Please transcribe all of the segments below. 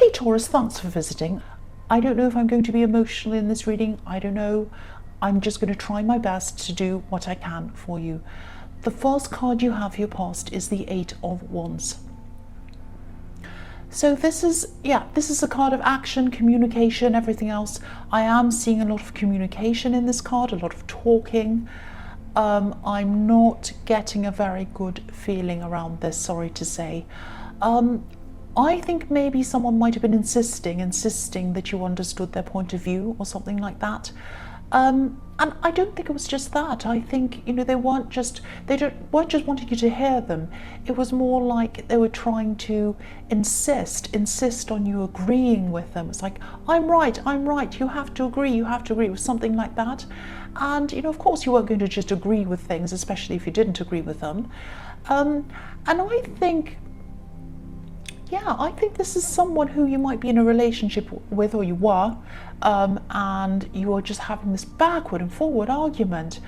Hey Taurus, thanks for visiting. I don't know if I'm going to be emotional in this reading. I don't know. I'm just going to try my best to do what I can for you. The first card you have for your past is the Eight of Wands. So this is a card of action, communication, everything else. I am seeing a lot of communication in this card, a lot of talking. I'm not getting a very good feeling around this, sorry to say. I think maybe someone might have been insisting that you understood their point of view or something like that. And I don't think it was just that. I think, they weren't just wanting you to hear them. It was more like they were trying to insist on you agreeing with them. It's like, I'm right, you have to agree, with something like that. And, of course you weren't going to just agree with things, especially if you didn't agree with them. And I think this is someone who you might be in a relationship with, or you were, and you are just having this backward and forward argument.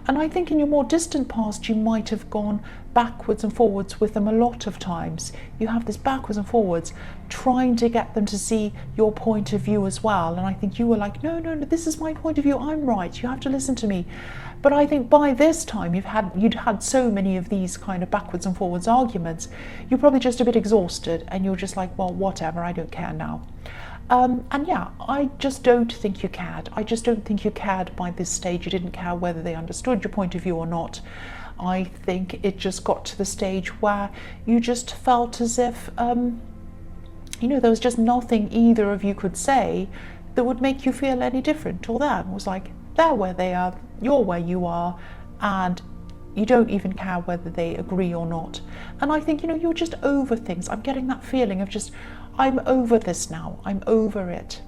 And I think in your more distant past, you might have gone backwards and forwards with them a lot of times. You have this backwards and forwards, trying to get them to see your point of view as well. And I think you were like, no, this is my point of view, I'm right, you have to listen to me. But I think by this time you'd had so many of these kind of backwards and forwards arguments, you're probably just a bit exhausted and you're just like, well, whatever, I don't care now. And yeah, I just don't think you cared. I just don't think you cared by this stage. You didn't care whether they understood your point of view or not. I think it just got to the stage where you just felt as if, there was just nothing either of you could say that would make you feel any different or them. It was like, they're where they are, you're where you are, and you don't even care whether they agree or not. And I think, you're just over things. I'm getting that feeling of just, I'm over this now, I'm over it.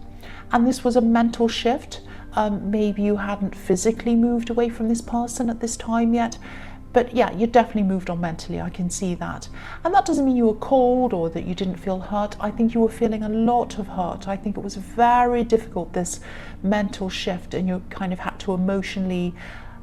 And this was a mental shift. Maybe you hadn't physically moved away from this person at this time yet, but yeah, you definitely moved on mentally, I can see that. And that doesn't mean you were cold or that you didn't feel hurt. I think you were feeling a lot of hurt. I think it was very difficult, this mental shift, and you kind of had to emotionally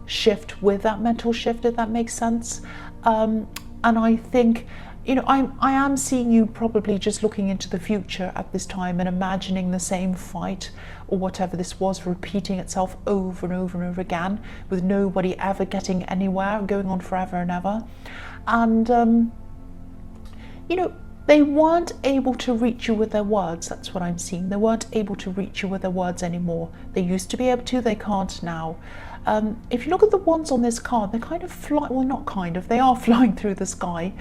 shift with that mental shift, if that makes sense. And I think, I am seeing you probably just looking into the future at this time and imagining the same fight or whatever this was repeating itself over and over and over again, with nobody ever getting anywhere, going on forever and ever. And, they weren't able to reach you with their words. That's what I'm seeing. They weren't able to reach you with their words anymore. They used to be able to, they can't now. If you look at the wands on this card, they kind of fly, well, not kind of, they are flying through the sky.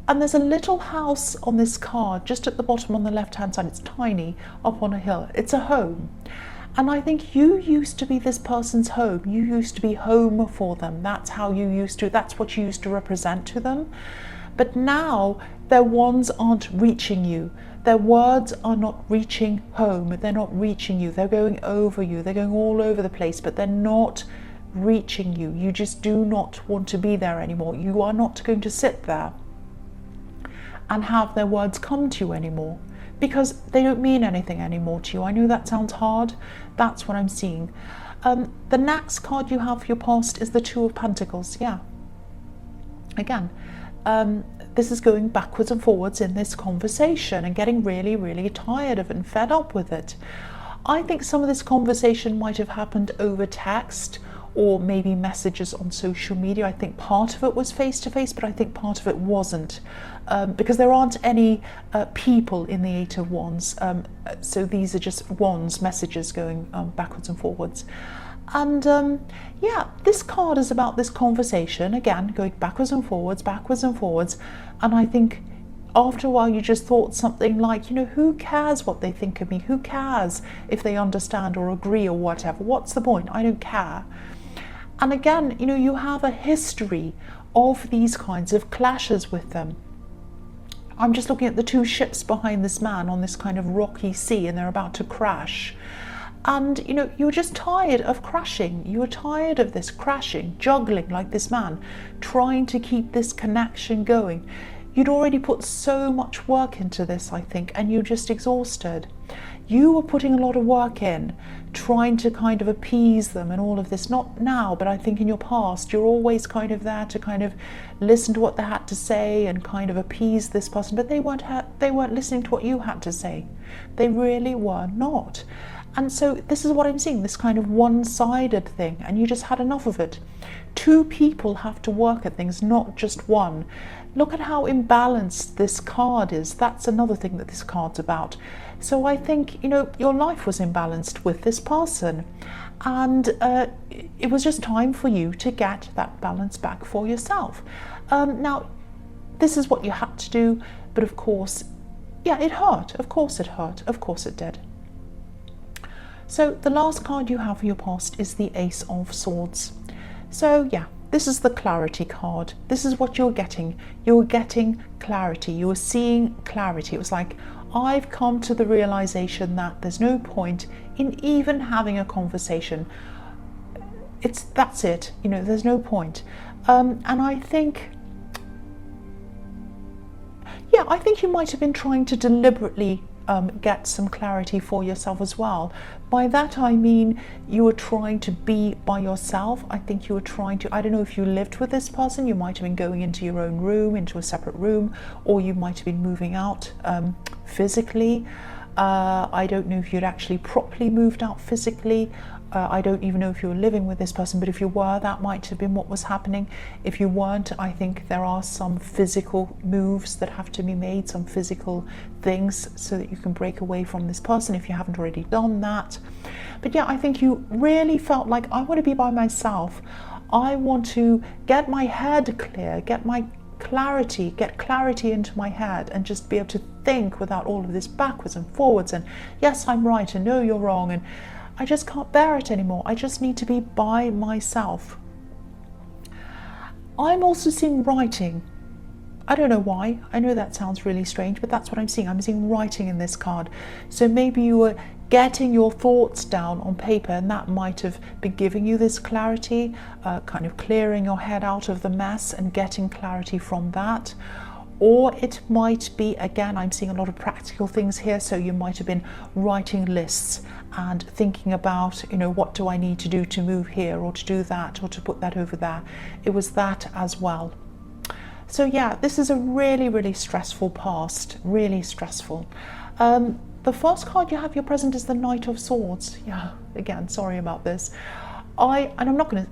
And there's a little house on this card, just at the bottom on the left-hand side. It's tiny, up on a hill. It's a home. And I think you used to be this person's home. You used to be home for them. That's how you used to, that's what you used to represent to them. But now their wands aren't reaching you. Their words are not reaching home. They're not reaching you. They're going over you. They're going all over the place, but they're not reaching you. You just do not want to be there anymore. You are not going to sit there and have their words come to you anymore, because they don't mean anything anymore to you. I know that sounds hard. That's what I'm seeing. The next card you have for your past is the Two of Pentacles. Yeah. Again, this is going backwards and forwards in this conversation and getting really, really tired of it and fed up with it. I think some of this conversation might have happened over text or maybe messages on social media. I think part of it was face-to-face, but I think part of it wasn't, because there aren't any people in the Eight of Wands. So these are just wands, messages going backwards and forwards. And yeah, this card is about this conversation, again, going backwards and forwards. And I think after a while you just thought something like, who cares what they think of me? Who cares if they understand or agree or whatever? What's the point? I don't care. And again, you have a history of these kinds of clashes with them. I'm just looking at the two ships behind this man on this kind of rocky sea, and they're about to crash. And, you're just tired of crashing. You were tired of this crashing, juggling like this man, trying to keep this connection going. You'd already put so much work into this, I think, and you're just exhausted. You were putting a lot of work in, trying to kind of appease them and all of this. Not now, but I think in your past, you're always kind of there to kind of listen to what they had to say and kind of appease this person, but they weren't listening to what you had to say. They really were not. And so this is what I'm seeing, this kind of one-sided thing, and you just had enough of it. Two people have to work at things, not just one. Look at how imbalanced this card is. That's another thing that this card's about. So I think, your life was imbalanced with this person, and it was just time for you to get that balance back for yourself. Now, this is what you had to do, but of course, yeah, it hurt. Of course it hurt. Of course it did. So the last card you have for your past is the Ace of Swords. So yeah, this is the clarity card. This is what you're getting. You're getting clarity. You were seeing clarity. It was like, I've come to the realization that there's no point in even having a conversation. That's it. There's no point. And I think, yeah, I think you might have been trying to deliberately get some clarity for yourself as well. By that I mean you were trying to be by yourself. I think you were trying to, I don't know if you lived with this person, you might have been going into your own room, into a separate room, or you might have been moving out physically. I don't know if you'd actually properly moved out physically. I don't even know if you were living with this person, but if you were, that might have been what was happening. If you weren't, I think there are some physical moves that have to be made, some physical things so that you can break away from this person if you haven't already done that. But yeah, I think you really felt like, I want to be by myself. I want to get my head clear, get clarity into my head, and just be able to think without all of this backwards and forwards and yes, I'm right and no, you're wrong, and I just can't bear it anymore. I just need to be by myself. I'm also seeing writing. I don't know why. I know that sounds really strange, but that's what I'm seeing. I'm seeing writing in this card. So maybe you were getting your thoughts down on paper, and that might have been giving you this clarity, kind of clearing your head out of the mess and getting clarity from that. Or it might be, again, I'm seeing a lot of practical things here, so you might have been writing lists and thinking about, what do I need to do to move here, or to do that, or to put that over there. It was that as well. So yeah, this is a really, really stressful past, really stressful. The first card you have your present is the Knight of Swords. Yeah, again, sorry about this. I'm not going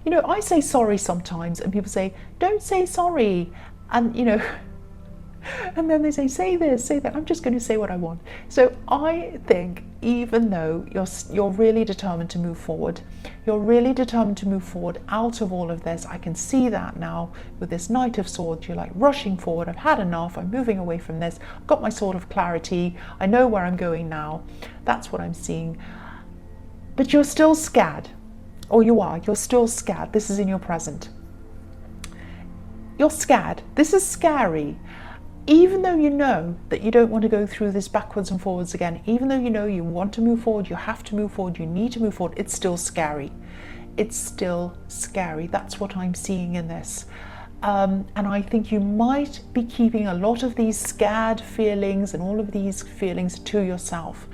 to, I say sorry sometimes, and people say, don't say sorry. And, and then they say this, say that. I'm just going to say what I want. So I think even though you're really determined to move forward, you're really determined to move forward out of all of this. I can see that now with this Knight of Swords. You're like rushing forward. I've had enough. I'm moving away from this. I've got my sort of clarity. I know where I'm going now. That's what I'm seeing. But you're still scared. Or you're still scared. This is in your present. You're scared. This is scary. Even though you know that you don't want to go through this backwards and forwards again, even though you know you want to move forward, you have to move forward, you need to move forward, it's still scary. It's still scary. That's what I'm seeing in this. And I think you might be keeping a lot of these scared feelings and all of these feelings to yourself.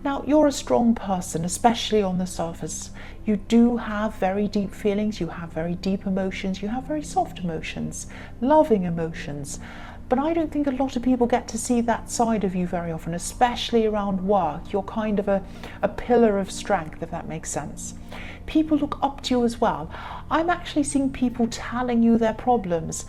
Now, you're a strong person, especially on the surface. You do have very deep feelings, you have very deep emotions, you have very soft emotions, loving emotions. But I don't think a lot of people get to see that side of you very often, especially around work. You're kind of a pillar of strength, if that makes sense. People look up to you as well. I'm actually seeing people telling you their problems,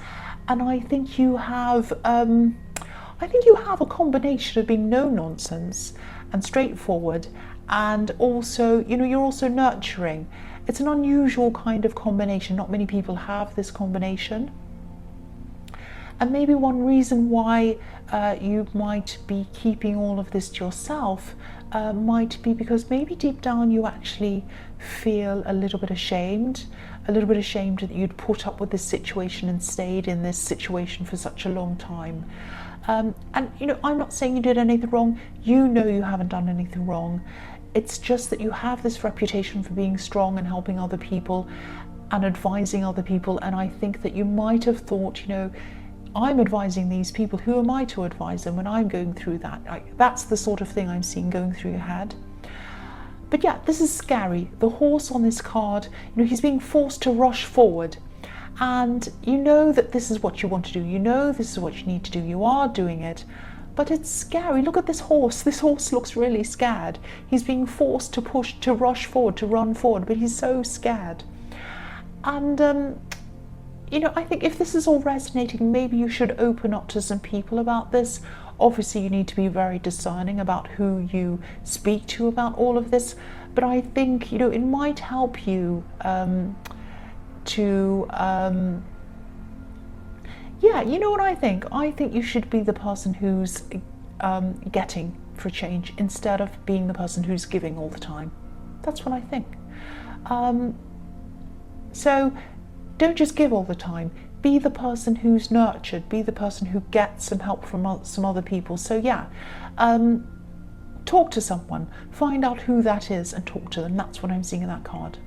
and I think you have a combination of being no nonsense and straightforward, and also, you're also nurturing. It's an unusual kind of combination. Not many people have this combination. And maybe one reason why you might be keeping all of this to yourself might be because maybe deep down you actually feel a little bit ashamed that you'd put up with this situation and stayed in this situation for such a long time. And I'm not saying you did anything wrong. You know you haven't done anything wrong. It's just that you have this reputation for being strong and helping other people and advising other people. And I think that you might have thought, I'm advising these people. Who am I to advise them when I'm going through that? That's the sort of thing I'm seeing going through your head. But yeah, this is scary. The horse on this card, he's being forced to rush forward. And you know that this is what you want to do. You know this is what you need to do. You are doing it. But it's scary. Look at this horse. This horse looks really scared. He's being forced to rush forward, to run forward, but he's so scared. And, I think if this is all resonating, maybe you should open up to some people about this. Obviously, you need to be very discerning about who you speak to about all of this. But I think, it might help you you know what I think? I think you should be the person who's getting for change instead of being the person who's giving all the time. That's what I think. So don't just give all the time. Be the person who's nurtured. Be the person who gets some help from some other people. So yeah, talk to someone. Find out who that is and talk to them. That's what I'm seeing in that card.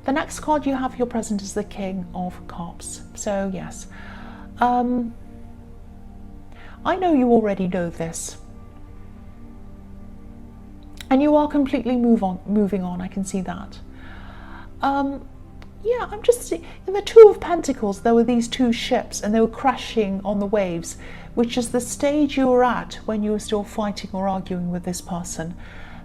The next card you have your present is the King of Cups. So yes, I know you already know this, and you are completely moving on. I can see that. Yeah, I'm just in the Two of Pentacles. There were these two ships, and they were crashing on the waves, which is the stage you were at when you were still fighting or arguing with this person.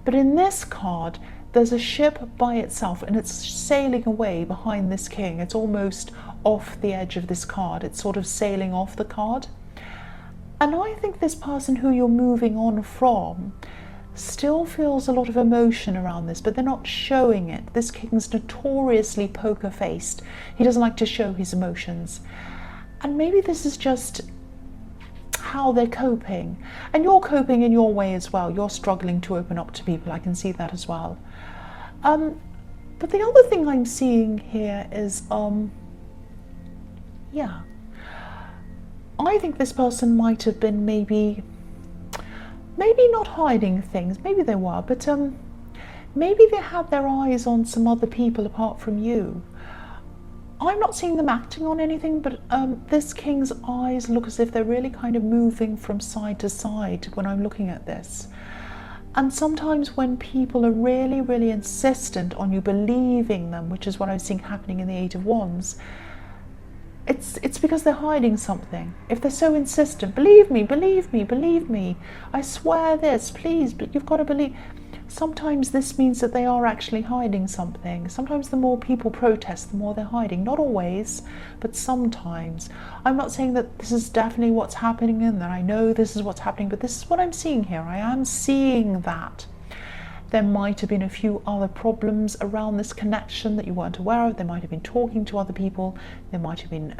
But in this card, there's a ship by itself and it's sailing away behind this king. It's almost off the edge of this card. It's sort of sailing off the card. And I think this person who you're moving on from still feels a lot of emotion around this, but they're not showing it. This king's notoriously poker-faced. He doesn't like to show his emotions. And maybe this is just how they're coping. And you're coping in your way as well. You're struggling to open up to people. I can see that as well. But the other thing I'm seeing here is, yeah, I think this person might have been maybe not hiding things. Maybe they were, but maybe they had their eyes on some other people apart from you. I'm not seeing them acting on anything, but this king's eyes look as if they're really kind of moving from side to side when I'm looking at this. And sometimes when people are really, really insistent on you believing them, which is what I'm seeing happening in the Eight of Wands, it's because they're hiding something. If they're so insistent, believe me, believe me, believe me, I swear this, please, but you've got to believe. Sometimes this means that they are actually hiding something. Sometimes the more people protest, the more they're hiding. Not always, but sometimes. I'm not saying that this is definitely what's happening and that I know this is what's happening, but this is what I'm seeing here. I am seeing that. There might have been a few other problems around this connection that you weren't aware of. They might have been talking to other people. They might have been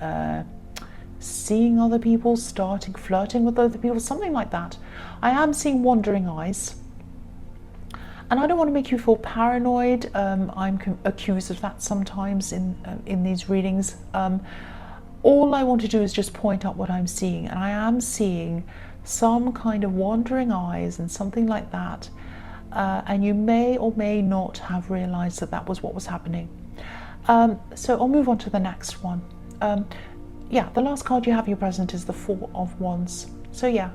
seeing other people, flirting with other people, something like that. I am seeing wandering eyes. And I don't want to make you feel paranoid. I'm accused of that sometimes in these readings. All I want to do is just point out what I'm seeing. And I am seeing some kind of wandering eyes and something like that. And you may or may not have realized that that was what was happening. So I'll move on to the next one. Yeah, the last card you have your present is the Four of Wands. So yeah,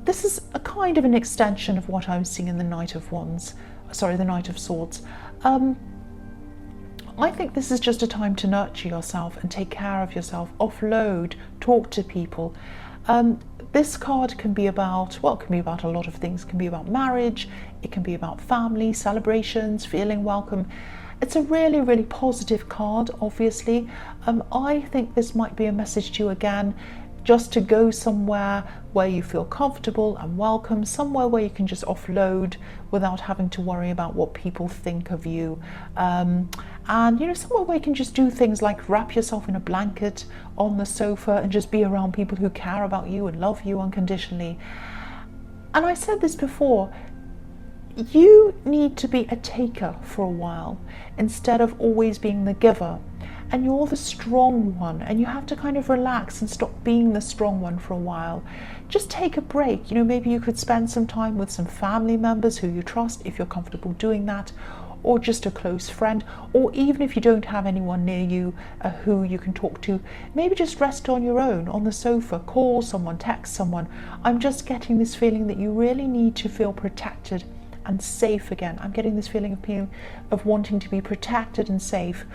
this is a kind of an extension of what I was seeing in the Knight of Wands. Sorry, the Knight of Swords. I think this is just a time to nurture yourself and take care of yourself, offload, talk to people. This card can be about, well, it can be about a lot of things. It can be about marriage, it can be about family, celebrations, feeling welcome. It's a really, really positive card, obviously. I think this might be a message to you again, just to go somewhere where you feel comfortable and welcome, somewhere where you can just offload without having to worry about what people think of you. And somewhere where you can just do things like wrap yourself in a blanket on the sofa and just be around people who care about you and love you unconditionally. And I said this before, you need to be a taker for a while instead of always being the giver. And you're the strong one, and you have to kind of relax and stop being the strong one for a while. Just take a break. Maybe you could spend some time with some family members who you trust if you're comfortable doing that, or just a close friend, or even if you don't have anyone near you who you can talk to, maybe just rest on your own on the sofa, call someone, text someone. I'm just getting this feeling that you really need to feel protected and safe again. I'm getting this feeling of wanting to be protected and safe,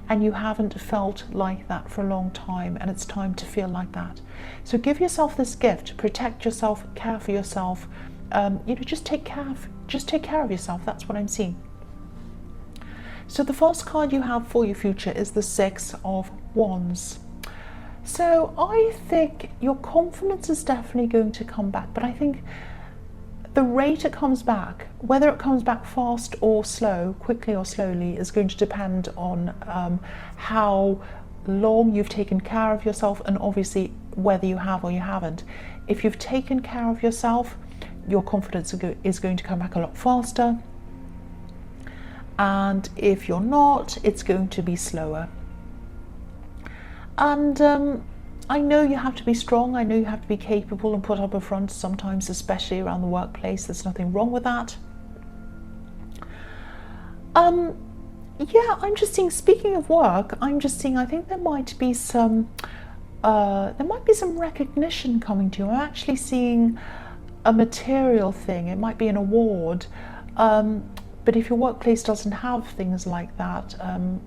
and you haven't felt like that for a long time, and it's time to feel like that. So give yourself this gift, protect yourself, care for yourself, just take care of yourself. That's what I'm seeing. So the first card you have for your future is the Six of Wands. So I think your confidence is definitely going to come back, but I think the rate it comes back, whether it comes back fast or slow, quickly or slowly, is going to depend on how long you've taken care of yourself, and obviously whether you have or you haven't. If you've taken care of yourself, your confidence is going to come back a lot faster, and if you're not, it's going to be slower. And I know you have to be strong, I know you have to be capable and put up a front sometimes, especially around the workplace. There's nothing wrong with that. Yeah, I'm just seeing, speaking of work, I'm just seeing, I think there might be some recognition coming to you. I'm actually seeing a material thing. It might be an award. But if your workplace doesn't have things like that,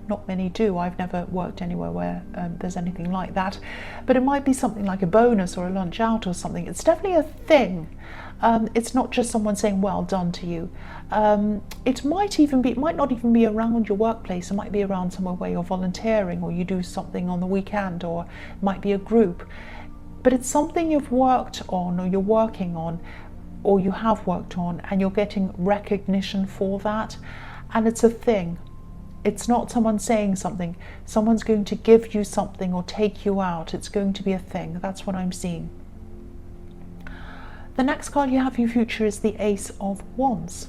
not many do. I've never worked anywhere where there's anything like that. But it might be something like a bonus or a lunch out or something. It's definitely a thing. It's not just someone saying well done to you. It might not even be around your workplace. It might be around somewhere where you're volunteering, or you do something on the weekend, or it might be a group. But it's something you've worked on, or you're working on, or you have worked on, and you're getting recognition for that. And it's a thing. It's not someone saying something. Someone's going to give you something or take you out. It's going to be a thing. That's what I'm seeing. The next card you have for your future is the Ace of Wands.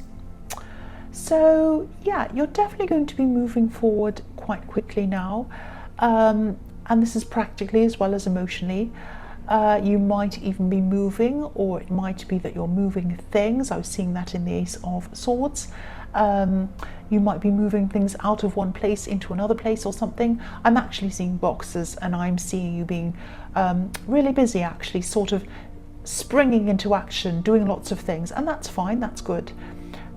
So yeah, you're definitely going to be moving forward quite quickly now. And this is practically as well as emotionally. You might even be moving, or it might be that you're moving things. I was seeing that in the Ace of Swords. You might be moving things out of one place into another place or something. I'm actually seeing boxes, and I'm seeing you being really busy, actually, sort of springing into action, doing lots of things, and that's fine, that's good.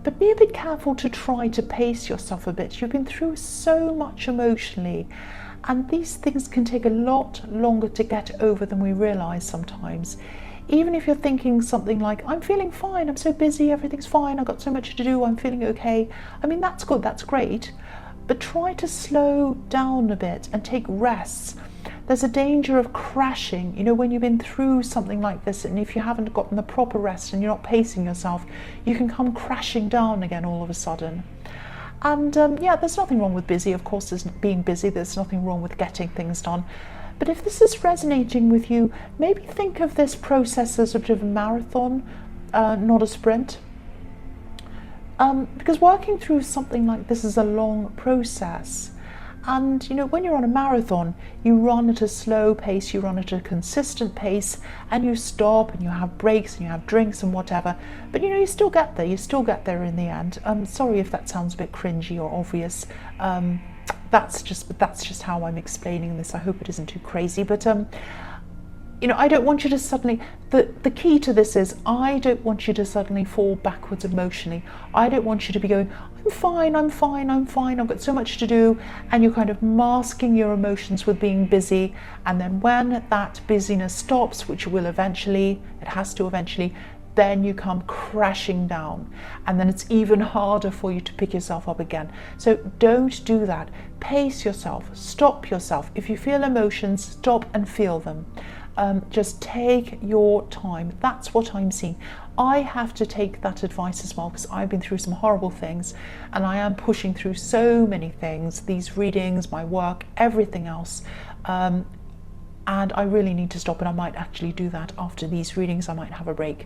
But be a bit careful to try to pace yourself a bit. You've been through so much emotionally, and these things can take a lot longer to get over than we realise sometimes. Even if you're thinking something like, I'm feeling fine, I'm so busy, everything's fine, I've got so much to do, I'm feeling okay. I mean, that's good, that's great. But try to slow down a bit and take rests. There's a danger of crashing, you know, when you've been through something like this, and if you haven't gotten the proper rest and you're not pacing yourself, you can come crashing down again all of a sudden. And yeah, there's nothing wrong with busy. Of course, there's being busy. There's nothing wrong with getting things done. But if this is resonating with you, maybe think of this process as sort of a marathon, not a sprint. Because working through something like this is a long process. And you know, when you're on a marathon, you run at a slow pace, you run at a consistent pace, and you stop and you have breaks and you have drinks and whatever. But you know, you still get there in the end. Sorry if that sounds a bit cringy or obvious. That's just how I'm explaining this. I hope it isn't too crazy. But you know, I don't want you to suddenly, the key to this is, I don't want you to suddenly fall backwards emotionally. I don't want you to be going, I'm fine, I've got so much to do, and you're kind of masking your emotions with being busy, and then when that busyness stops, which will eventually, it has to eventually, then you come crashing down, and then it's even harder for you to pick yourself up again. So don't do that. Pace yourself, stop yourself. If you feel emotions, stop and feel them. Just take your time. That's what I'm seeing. I have to take that advice as well, because I've been through some horrible things, and I am pushing through so many things, these readings, my work, everything else, and I really need to stop, and I might actually do that after these readings. I might have a break.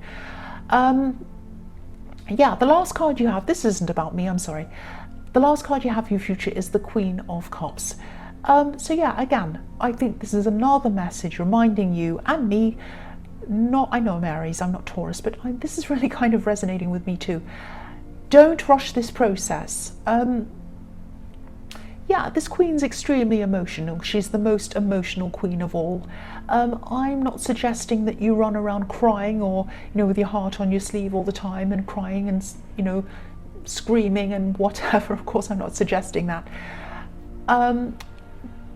Yeah, the last card you have, this isn't about me, I'm sorry. The last card you have for your future is the Queen of Cups. So yeah, again, I think this is another message reminding you and me, I know I'm Aries, I'm not Taurus, but this is really kind of resonating with me too. don't rush this process. Yeah, this queen's extremely emotional. She's the most emotional queen of all. I'm not suggesting that you run around crying or, with your heart on your sleeve all the time and crying and, screaming and whatever. Of course, I'm not suggesting that.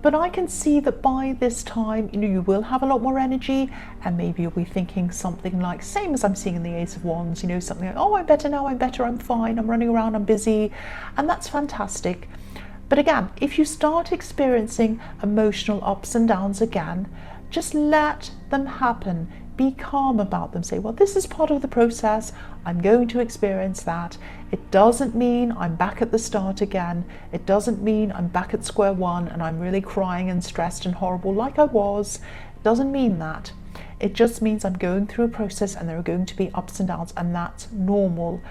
But I can see that by this time, you will have a lot more energy, and maybe you'll be thinking something like, same as I'm seeing in the Ace of Wands, something like, oh, I'm better now, I'm better, I'm fine, I'm running around, I'm busy, and that's fantastic. But again, if you start experiencing emotional ups and downs again, just let them happen. Be calm about them. Say, well, this is part of the process. I'm going to experience that. It doesn't mean I'm back at the start again. It doesn't mean I'm back at square one and I'm really crying and stressed and horrible like I was. It doesn't mean that. It just means I'm going through a process and there are going to be ups and downs, and that's normal.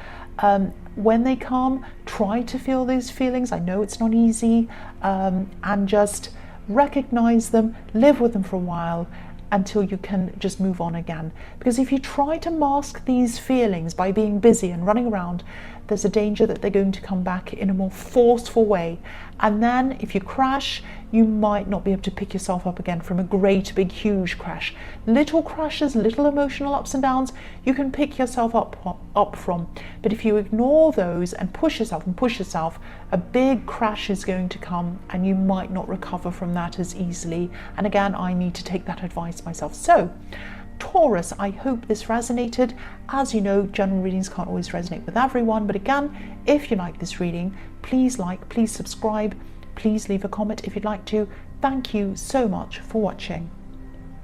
When they come, try to feel those feelings. I know it's not easy, and just recognize them, live with them for a while until you can just move on again. Because if you try to mask these feelings by being busy and running around, there's a danger that they're going to come back in a more forceful way. And then if you crash, you might not be able to pick yourself up again from a great big huge crash. Little crashes, little emotional ups and downs, you can pick yourself up from. But if you ignore those and push yourself, a big crash is going to come and you might not recover from that as easily. And again, I need to take that advice myself. So Taurus, I hope this resonated. As you know, general readings can't always resonate with everyone, but again, if you like this reading, please like, please subscribe, please leave a comment if you'd like to. Thank you so much for watching.